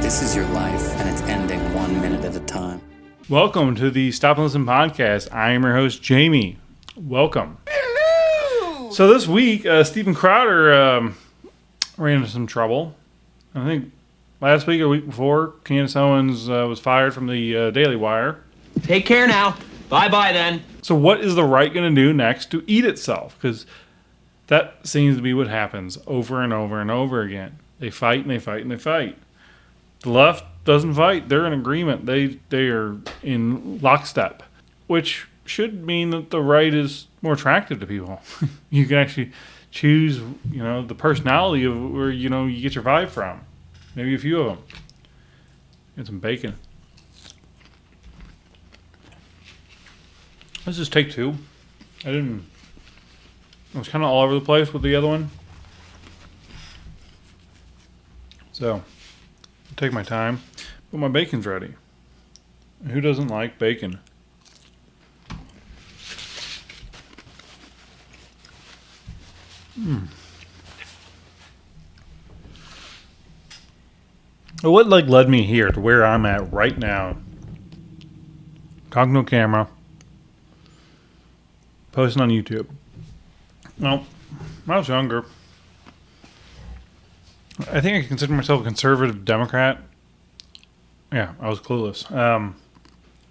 This is your life, and it's ending 1 minute at a time. Welcome to the Stop and Listen podcast. I am your host, Jamie. Welcome. Hello! So this week, Steven Crowder ran into some trouble. I think last week or the week before, Candace Owens was fired from the Daily Wire. Take care now. Bye-bye then. So what is the right going to do next to eat itself? Because that seems to be what happens over and over and over again. They fight and they fight and they fight. The left doesn't fight. They're in agreement. They are in lockstep, which should mean that the right is more attractive to people. You can actually choose, the personality of where, you get your vibe from. Maybe a few of them. Get some bacon. Let's just take two. I was kind of all over the place with the other one. So, I'll take my time. But my bacon's ready. Who doesn't like bacon? What led me here to where I'm at right now? Talking to a camera. Posting on YouTube. Well, when I was younger, I think I consider myself a conservative Democrat. Yeah, I was clueless.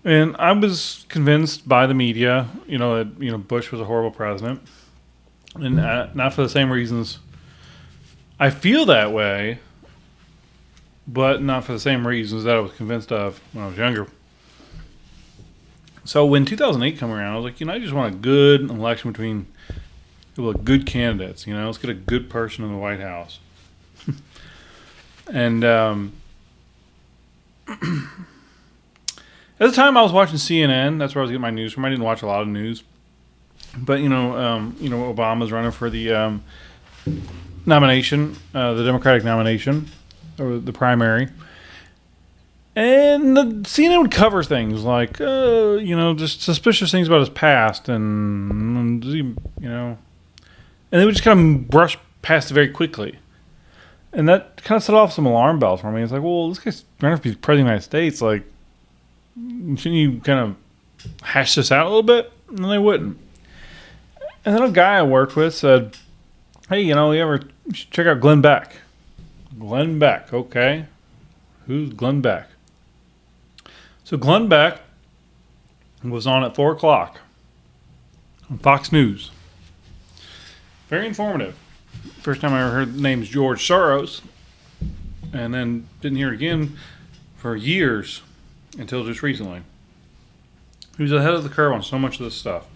And I was convinced by the media, that Bush was a horrible president. And not for the same reasons I feel that way, but not for the same reasons that I was convinced of when I was younger. So when 2008 came around, I was like, I just want a good election between good candidates. Let's get a good person in the White House. And at the time, I was watching CNN. That's where I was getting my news from. I didn't watch a lot of news, but Obama's running for the nomination, the Democratic nomination, or the primary. And the CNN would cover things like, just suspicious things about his past, and and they would just kind of brush past it very quickly. And that kind of set off some alarm bells for me. It's like, well, this guy's running for president of the United States. Like, shouldn't you kind of hash this out a little bit? And they wouldn't. And then a guy I worked with said, hey, you should check out Glenn Beck. Glenn Beck, okay. Who's Glenn Beck? So Glenn Beck was on at 4 o'clock on Fox News. Very informative. First time I ever heard the name's George Soros, and then didn't hear it again for years until just recently. He was ahead of the curve on so much of this stuff.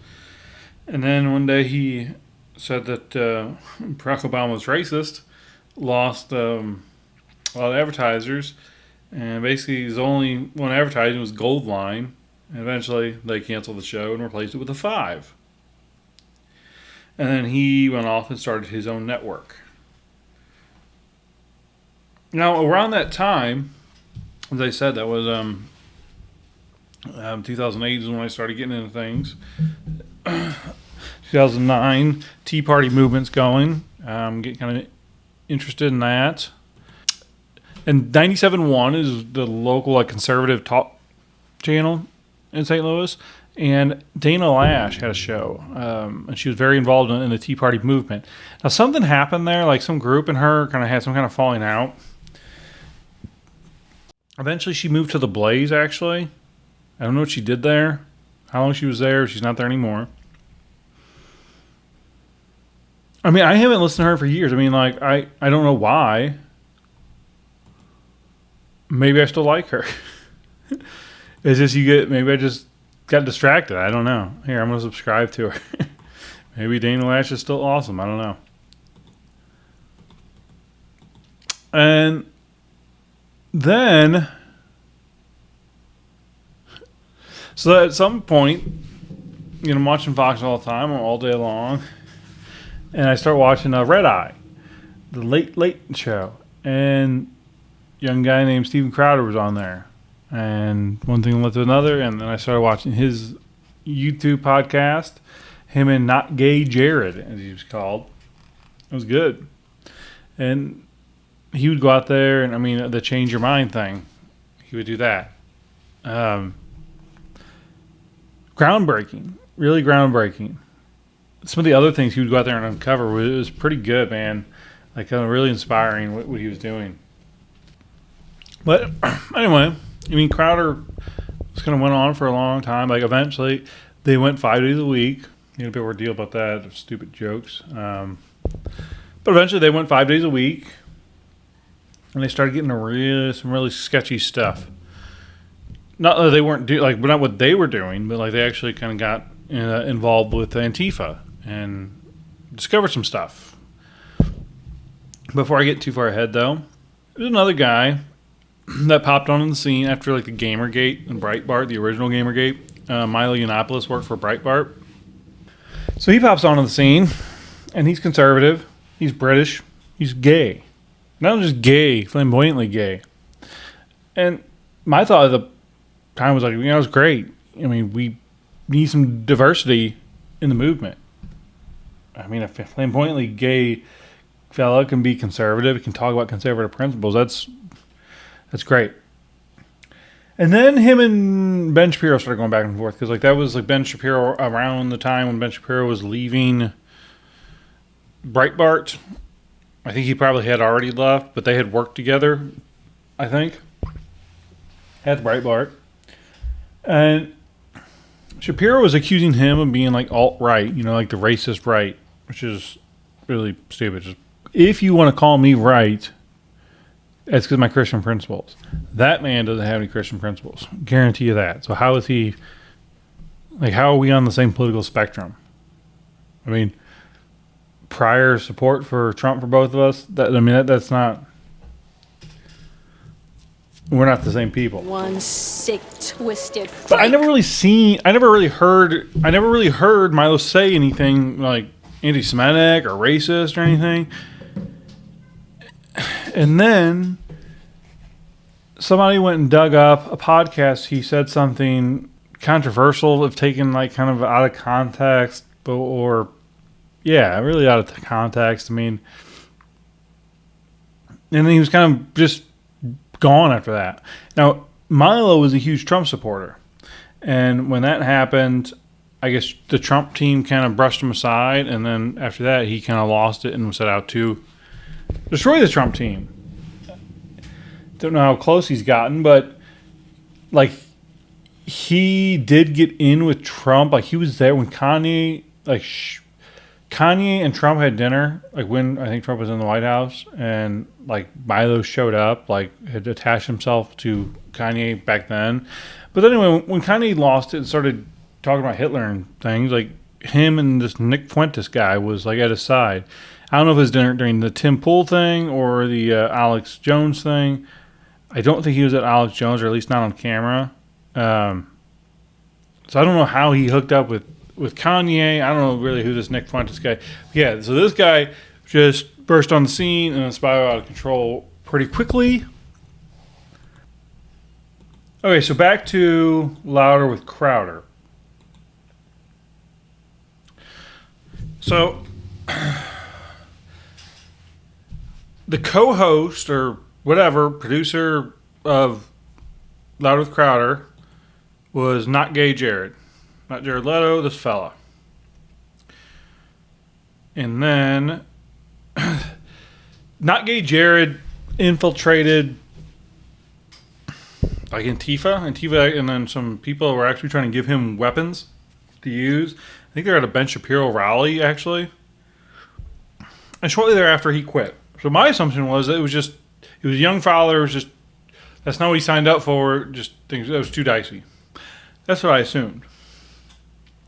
And then one day he said that Barack Obama was racist, lost a lot of advertisers, and basically his only one advertising was Goldline, and eventually they canceled the show and replaced it with a 5. And then he went off and started his own network. Now, around that time, as I said, that was 2008 is when I started getting into things. 2009, Tea Party movement's going. Getting kind of interested in that. And 97.1 is the local conservative talk channel in St. Louis. And Dana Lash had a show, and she was very involved in the Tea Party movement. Now, something happened there, like some group and her kind of had some kind of falling out. Eventually, she moved to The Blaze, actually. I don't know what she did there, how long she was there. She's not there anymore. I mean, I haven't listened to her for years. I mean, I don't know why. Maybe I still like her. It's just maybe I just got distracted. I don't know. Here, I'm going to subscribe to her. Maybe Dana Lash is still awesome. I don't know. And then, so at some point, I'm watching Fox all the time, all day long, and I start watching Red Eye, the Late Show, and a young guy named Steven Crowder was on there. And one thing led to another, and then I started watching his YouTube podcast, him and Not Gay Jared, as he was called. It was good. And he would go out there and, I mean, the change your mind thing, he would do that. Groundbreaking. Really groundbreaking. Some of the other things he would go out there and uncover was pretty good, man. Like, really inspiring what he was doing. But anyway, I mean, Crowder just kind of went on for a long time. Like, eventually, they went 5 days a week. You know, people were deal about that, stupid jokes. But eventually, they went 5 days a week, and they started getting to some really sketchy stuff. Not that they weren't not what they were doing, but like they actually kind of got involved with Antifa and discovered some stuff. Before I get too far ahead, though, there's another guy that popped on the scene after like the Gamergate and Breitbart, the original Gamergate. Milo Yiannopoulos worked for Breitbart, so he pops onto the scene, and he's conservative, he's British, he's gay, not just gay, flamboyantly gay. And my thought of the time was like, it was great. I mean, we need some diversity in the movement. I mean, a flamboyantly gay fella can be conservative, can talk about conservative principles. That's great. And then him and Ben Shapiro started going back and forth because like that was like Ben Shapiro around the time when Ben Shapiro was leaving Breitbart. I think he probably had already left, but they had worked together, I think, at Breitbart. And Shapiro was accusing him of being like alt-right, like the racist right, which is really stupid. Just, if you want to call me right, it's because of my Christian principles. That man doesn't have any Christian principles. Guarantee you that. So how is he, like, how are we on the same political spectrum? I mean, prior support for Trump for both of us, that's not, we're not the same people. One sick, twisted freak. But I never really heard Milo say anything like anti-Semitic or racist or anything. And then somebody went and dug up a podcast. He said something controversial, if taken like kind of out of context, really out of context. I mean, and then he was kind of just gone after that. Now, Milo was a huge Trump supporter. And when that happened, I guess the Trump team kind of brushed him aside. And then after that, he kind of lost it and set out to destroy the Trump team. Don't know how close he's gotten, but like he did get in with Trump. Like he was there when Kanye and Trump had dinner. Like when I think Trump was in the White House, and like Milo showed up, like had attached himself to Kanye back then. But then anyway, when Kanye lost it and started talking about Hitler and things, like him and this Nick Fuentes guy was like at his side. I don't know if it was during the Tim Pool thing or the Alex Jones thing. I don't think he was at Alex Jones, or at least not on camera. So I don't know how he hooked up with Kanye. I don't know really who this Nick Fuentes guy. Yeah, so this guy just burst on the scene and spiraled out of control pretty quickly. Okay, so back to Louder with Crowder. So the co-host or whatever, producer of Louder with Crowder was not Gay Jared. Not Jared Leto, this fella. And then not Gay Jared infiltrated like Antifa, and then some people were actually trying to give him weapons to use. I think they're at a Ben Shapiro rally, actually. And shortly thereafter, he quit. So my assumption was that it was a young father. That's not what he signed up for. Just things, it was too dicey. That's what I assumed.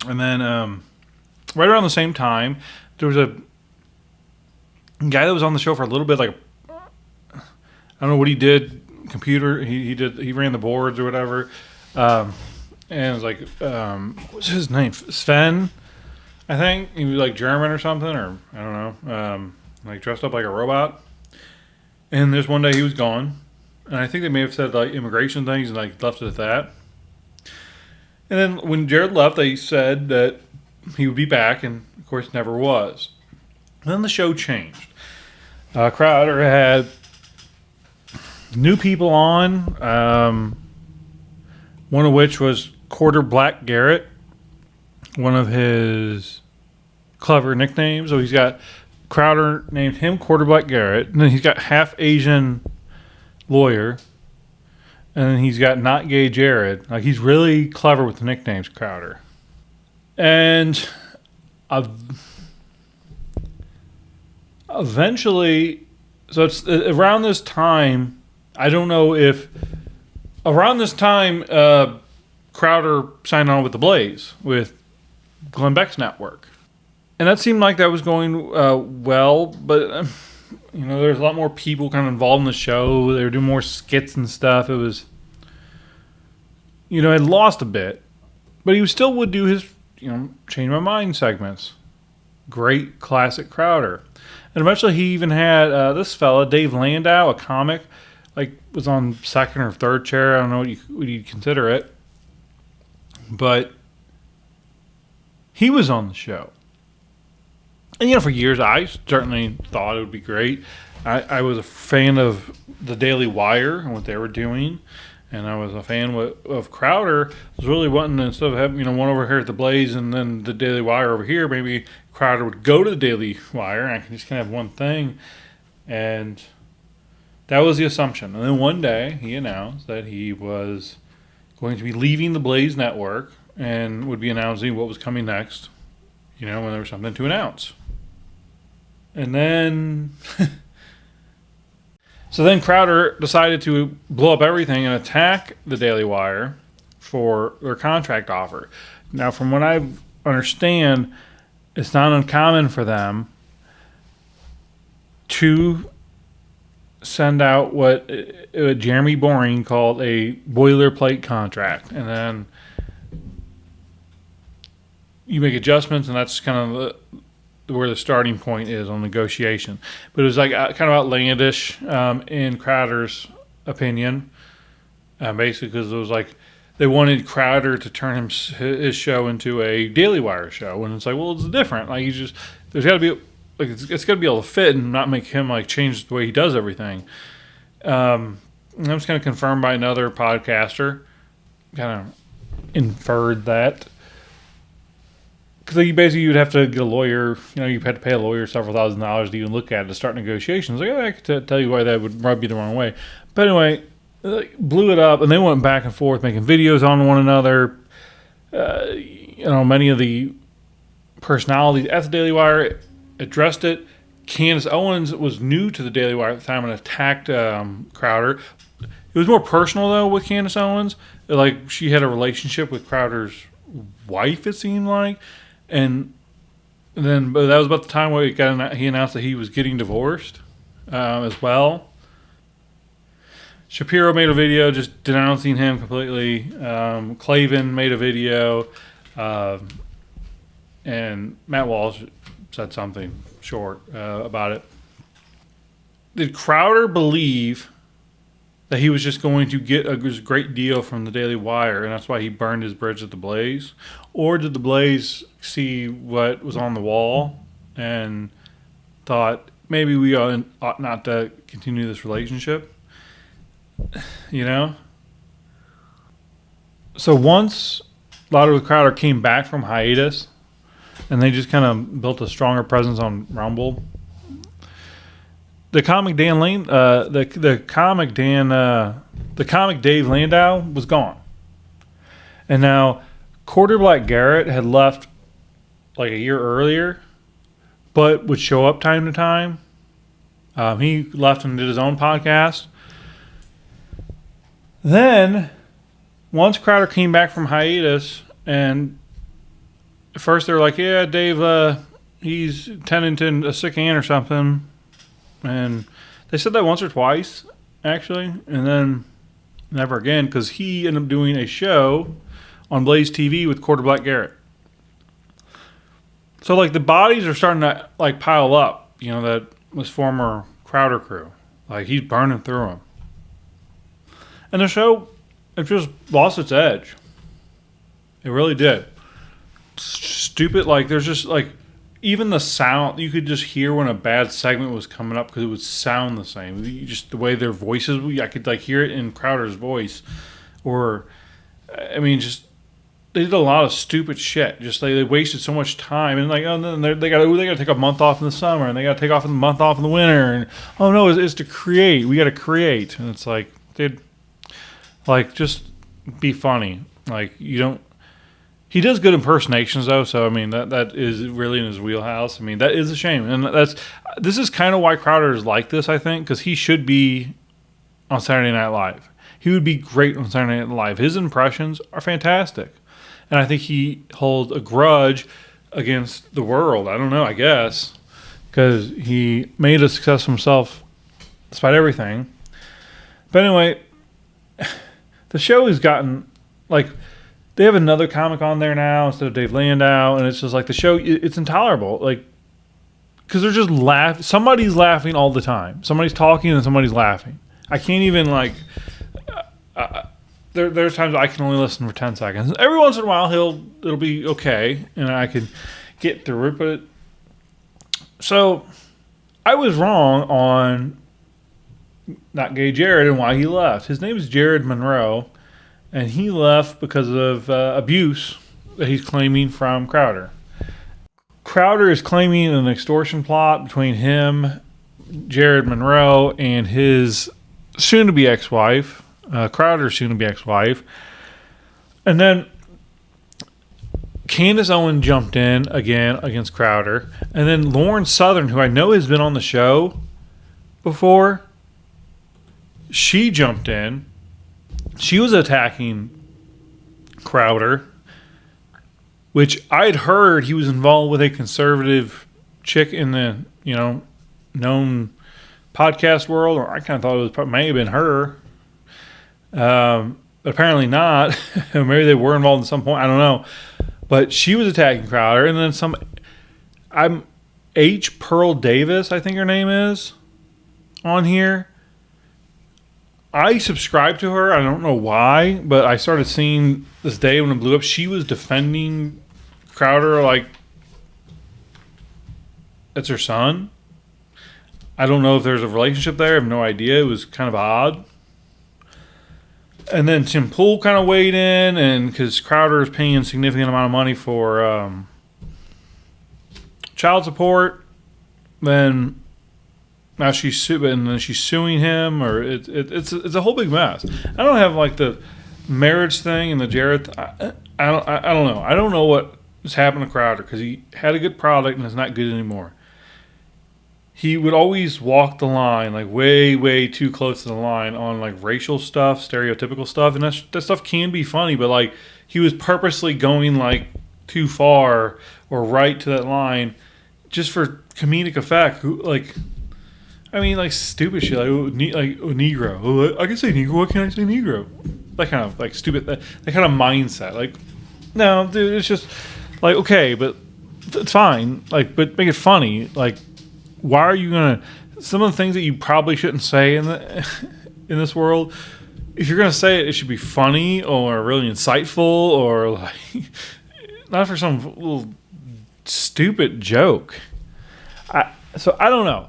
And then right around the same time, there was a guy that was on the show for a little bit. Like, I don't know what he did. Computer. He ran the boards or whatever. And it was like, what's his name? Sven, I think. He was like German or something, or I don't know. Like dressed up like a robot. And this one day he was gone. And I think they may have said like immigration things and like left it at that. And then when Jared left, they said that he would be back, and of course never was. And then the show changed. Crowder had new people on. One of which was Quarter Black Garrett, one of his clever nicknames. So he's got Crowder named him Quarter Black Garrett, and then he's got Half Asian Lawyer, and then he's got Not Gay Jared. Like, he's really clever with the nicknames, Crowder. And eventually, so it's around this time. I don't know if around this time Crowder signed on with the Blaze with Glenn Beck's network, and that seemed like that was going well. But there's a lot more people kind of involved in the show. They were doing more skits and stuff. It was, it lost a bit, but he still would do his, change my mind segments. Great classic Crowder. And eventually he even had this fella, Dave Landau, a comic, was on second or third chair. I don't know what you'd consider it. But he was on the show. And, for years I certainly thought it would be great. I was a fan of the Daily Wire and what they were doing. And I was a fan of Crowder. I was really wanting to, instead of having, one over here at the Blaze and then the Daily Wire over here, maybe Crowder would go to the Daily Wire and I can just kind of have one thing. And that was the assumption. And then one day he announced that he was going to be leaving the Blaze network and would be announcing what was coming next, when there was something to announce. And then so then Crowder decided to blow up everything and attack the Daily Wire for their contract offer. Now, from what I understand, it's not uncommon for them to send out what Jeremy Boring called a boilerplate contract. And then you make adjustments, and that's kind of where the starting point is on negotiation. But it was kind of outlandish in Crowder's opinion, basically because it was they wanted Crowder to turn his show into a Daily Wire show, and it's it's different. There's got to be it's got to be able to fit and not make him change the way he does everything. And that was kind of confirmed by another podcaster, kind of inferred that. Because you'd have to get a lawyer, you had to pay a lawyer several $1,000s to even look at it to start negotiations. I could tell you why that would rub you the wrong way. But anyway, blew it up, and they went back and forth making videos on one another. Many of the personalities at the Daily Wire addressed it. Candace Owens was new to the Daily Wire at the time and attacked Crowder. It was more personal, though, with Candace Owens. She had a relationship with Crowder's wife, it seemed like. And then but that was about the time where he announced that he was getting divorced as well. Shapiro made a video just denouncing him completely. Clavin made a video. And Matt Walsh said something short about it. Did Crowder believe that he was just going to get a great deal from the Daily Wire, and that's why he burned his bridge at the Blaze? Or did the Blaze see what was on the wall and thought maybe we ought not to continue this relationship? So once Lauder with Crowder came back from hiatus, and they just kind of built a stronger presence on Rumble, the comic Dave Landau was gone, and now Quarter Black Garrett had left a year earlier, but would show up time to time. He left and did his own podcast. Then, once Crowder came back from hiatus, and at first they were like, "Yeah, Dave, he's tending to a sick aunt or something." And they said that once or twice, actually, and then never again, because he ended up doing a show on Blaze TV with Quarter Black Garrett. So, the bodies are starting to, pile up, that was former Crowder crew. He's burning through them. And the show, it just lost its edge. It really did. Stupid, there's just, even the sound, you could just hear when a bad segment was coming up because it would sound the same. Just the way their voices, I could like hear it in Crowder's voice, or I mean, just they did a lot of stupid shit. Just they wasted so much time, and like, oh, then they got to take a month off in the summer, and they got to take off a month off in the winter, and oh no, it's to create. We got to create, and it's like, dude, like just be funny. Like you don't. He does good impersonations though, so I mean that is really in his wheelhouse. I mean that is a shame, and this is kind of why Crowder is like this. I think because he should be on Saturday Night Live. He would be great on Saturday Night Live. His impressions are fantastic, and I think he holds a grudge against the world. I don't know. I guess because he made a success of himself despite everything. But anyway, the show has gotten like. They have another comic on there now instead of Dave Landau, and it's just like the show. It's intolerable, like because they're just laughing. Somebody's laughing all the time. Somebody's talking and somebody's laughing. I can't even like. There's times I can only listen for 10 seconds. Every once in a while, it'll be okay, and I can get through it. But so I was wrong on not Gay Jared and why he left. His name is Jared Monroe. And he left because of abuse that he's claiming from Crowder. Crowder is claiming an extortion plot between him, Jared Monroe, and his soon-to-be ex-wife, Crowder's soon-to-be ex-wife. And then Candace Owen jumped in again against Crowder. And then Lauren Southern, who I know has been on the show before, she jumped in. She was attacking Crowder, which I'd heard he was involved with a conservative chick in the, known podcast world, or I kind of thought it may have been her. But apparently not. Maybe they were involved at some point. I don't know. But she was attacking Crowder, and then I'm H. Pearl Davis, I think her name is, on here. I subscribed to her. I don't know why, but I started seeing this day when it blew up. She was defending Crowder like it's her son. I don't know if there's a relationship there. I have no idea. It was kind of odd. And then Tim Pool kind of weighed in, and because Crowder is paying a significant amount of money for child support, then. Now she's suing him, or it's a whole big mess. I don't have like the marriage thing and the Jared. I don't know. I don't know what has happened to Crowder because he had a good product and it's not good anymore. He would always walk the line like way too close to the line on like racial stuff, stereotypical stuff, and that stuff can be funny. But like he was purposely going like too far or right to that line just for comedic effect. Like stupid shit, Negro. Oh, I can say Negro. Why can't I say Negro? That kind of like stupid. That kind of mindset. Like, no, dude, it's just like okay, but it's fine. Like, but make it funny. Like, why are you gonna? Some of the things that you probably shouldn't say in in this world. If you're gonna say it, it should be funny or really insightful or like not for some little stupid joke. So I don't know.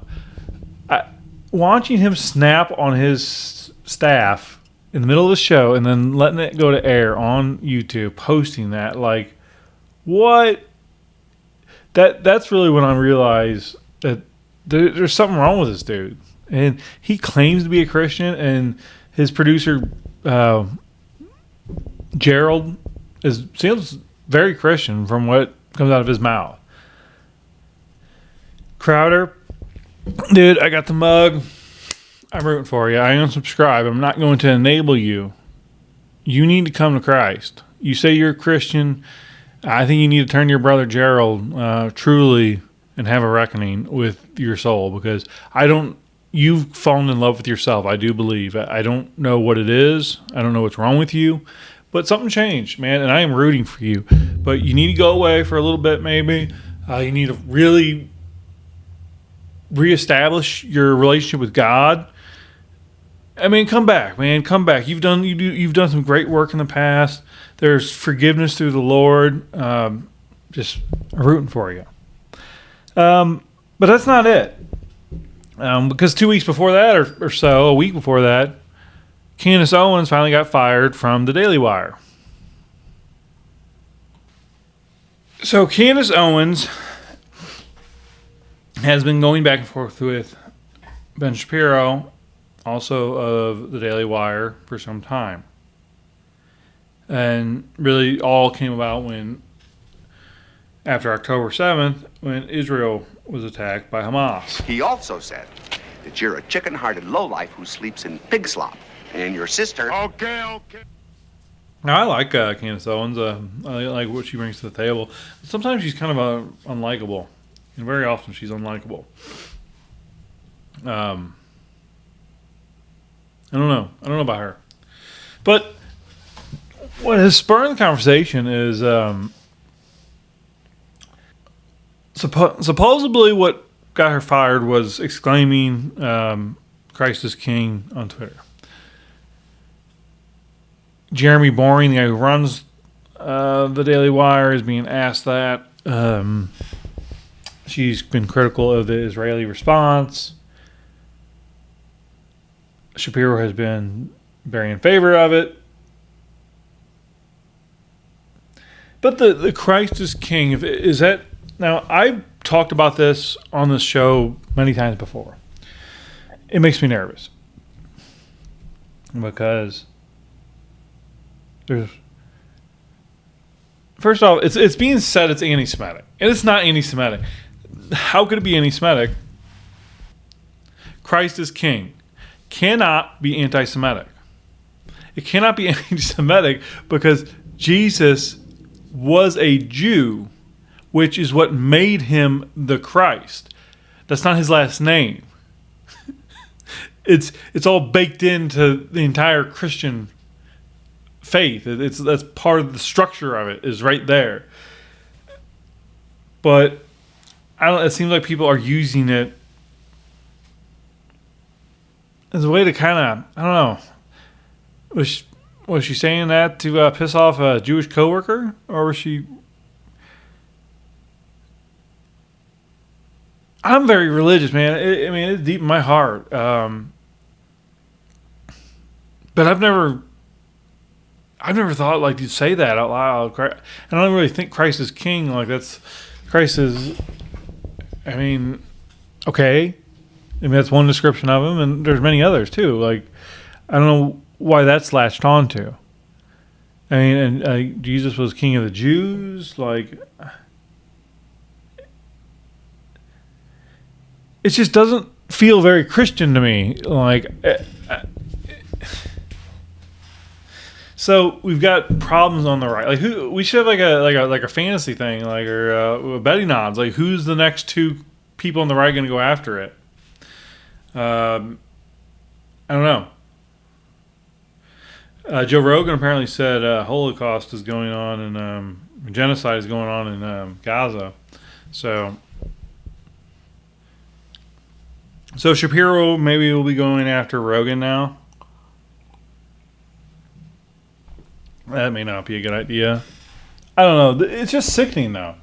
Watching him snap on his staff in the middle of the show and then letting it go to air on YouTube, posting that, like, what? That's really when I realized that there's something wrong with this dude. And he claims to be a Christian, and his producer, Gerald, seems very Christian from what comes out of his mouth. Crowder, dude, I got the mug. I'm rooting for you. I unsubscribe. I'm not going to enable you. You need to come to Christ. You say you're a Christian. I think you need to turn to your brother Gerald truly and have a reckoning with your soul, because you've fallen in love with yourself. I do believe. I don't know what it is. I don't know what's wrong with you, but something changed, man, and I am rooting for you. But you need to go away for a little bit, maybe. You need to really reestablish your relationship with God. I mean, come back, man. Come back. You've done some great work in the past. There's forgiveness through the Lord. Just rooting for you. But that's not it. Because 2 weeks before that, or so, a week before that, Candace Owens finally got fired from the Daily Wire. So Candace Owens has been going back and forth with Ben Shapiro, also of the Daily Wire, for some time. And really all came about when, after October 7th, when Israel was attacked by Hamas. He also said that you're a chicken-hearted lowlife who sleeps in pig slop. And your sister... Okay. Now, I like Candace Owens. I like what she brings to the table. Sometimes she's kind of unlikable. And very often she's unlikable. I don't know. I don't know about her. But what has spurred the conversation is supposedly what got her fired was exclaiming Christ is King on Twitter. Jeremy Boring, the guy who runs the Daily Wire, is being asked that. She's been critical of the Israeli response. Shapiro has been very in favor of it. But the Christ is King, is that... Now, I've talked about this on this show many times before. It makes me nervous. Because there's... First off, it's being said it's anti-Semitic. And it's not anti-Semitic. How could it be anti-Semitic? Christ is King. Cannot be anti-Semitic. It cannot be anti-Semitic because Jesus was a Jew, which is what made him the Christ. That's not his last name. It's all baked into the entire Christian faith. That's part of the structure of it, is right there. But it seems like people are using it as a way to kind of, I don't know. Was she saying that to piss off a Jewish coworker, or was she? I'm very religious, man. I mean, it's deep in my heart. But I've never thought like you'd say that out loud. And I don't really think Christ is King. Like Christ is. I mean, okay. I mean, that's one description of him, and there's many others too. Like, I don't know why that's latched onto. I mean, and Jesus was King of the Jews. Like, it just doesn't feel very Christian to me. Like, so we've got problems on the right. Like, we should have like a fantasy thing, like, or betting odds. Like, who's the next two people on the right going to go after it? I don't know. Joe Rogan apparently said Holocaust is going on and genocide is going on in Gaza. So Shapiro maybe will be going after Rogan now. That may not be a good idea. I don't know. It's just sickening, though.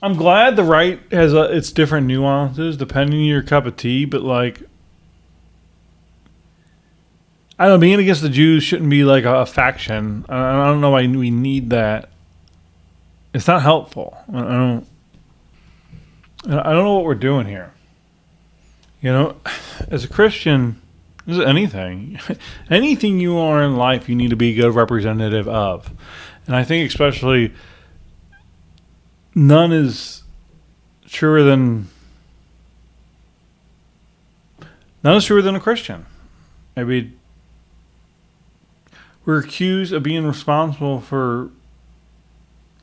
I'm glad the right has its different nuances depending on your cup of tea, but like, I don't know, being against the Jews shouldn't be like a faction. I don't know why we need that. It's not helpful. I don't know what we're doing here. You know, as a Christian, this is anything you are in life, you need to be a good representative of. And I think especially none is truer than a Christian. Maybe we're accused of being responsible for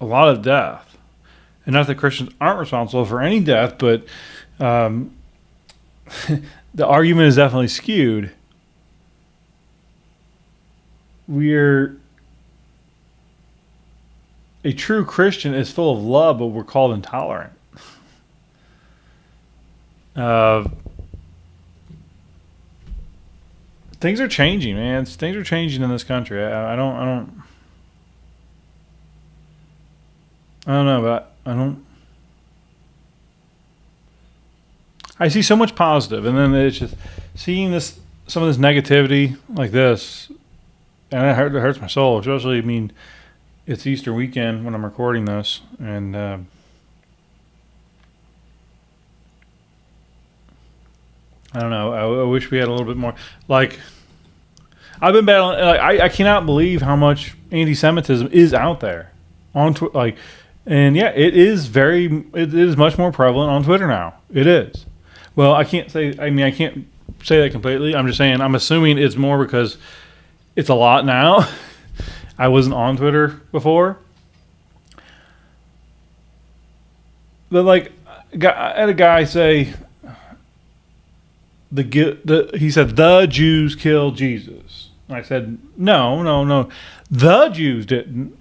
a lot of death. And not that Christians aren't responsible for any death, but the argument is definitely skewed. A true Christian is full of love, but we're called intolerant. Things are changing, man. Things are changing in this country. I don't know, but I don't. I see so much positive, and then it's just seeing some of this negativity like this, and it hurts my soul. Especially, I mean, it's Easter weekend when I'm recording this, and I don't know. I wish we had a little bit more. Like, I've been battling. Like, I cannot believe how much anti-Semitism is out there on Twitter. And yeah, it is much more prevalent on Twitter now. It is. Well, I can't say that completely. I'm just saying, I'm assuming it's more because it's a lot now. I wasn't on Twitter before. But like, I had a guy say, he said, the Jews killed Jesus. And I said, no. The Jews didn't.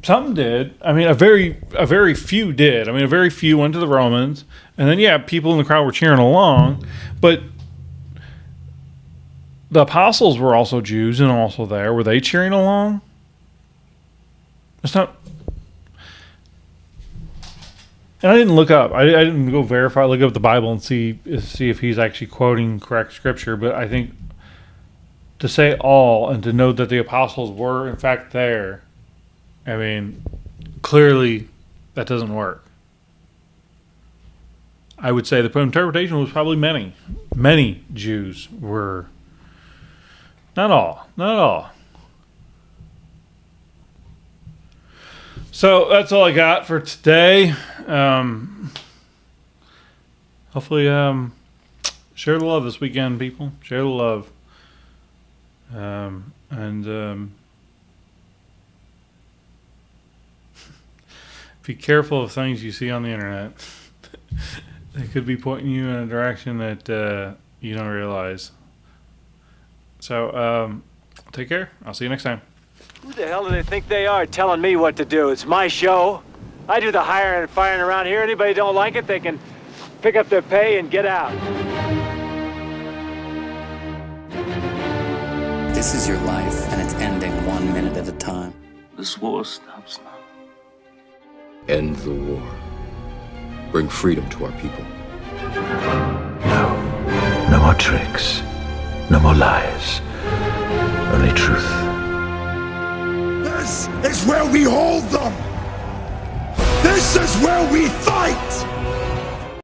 Some did. I mean, a very few did. I mean, a very few went to the Romans. And then, yeah, people in the crowd were cheering along. But the apostles were also Jews and also there. Were they cheering along? It's not. And I didn't look up. I didn't go look up the Bible and see if he's actually quoting correct scripture. But I think to say all and to know that the apostles were in fact there, I mean, clearly that doesn't work. I would say the interpretation was probably many Jews were. Not all. So that's all I got for today. Hopefully, share the love this weekend, people. Share the love. Be careful of things you see on the internet. They could be pointing you in a direction that you don't realize. So, take care. I'll see you next time. Who the hell do they think they are telling me what to do? It's my show. I do the hiring and firing around here. Anybody don't like it, they can pick up their pay and get out. This is your life, and it's ending 1 minute at a time. This war stops now. End the war. Bring freedom to our people. No. No more tricks. No more lies. Only truth. This is where we hold them! This is where we fight!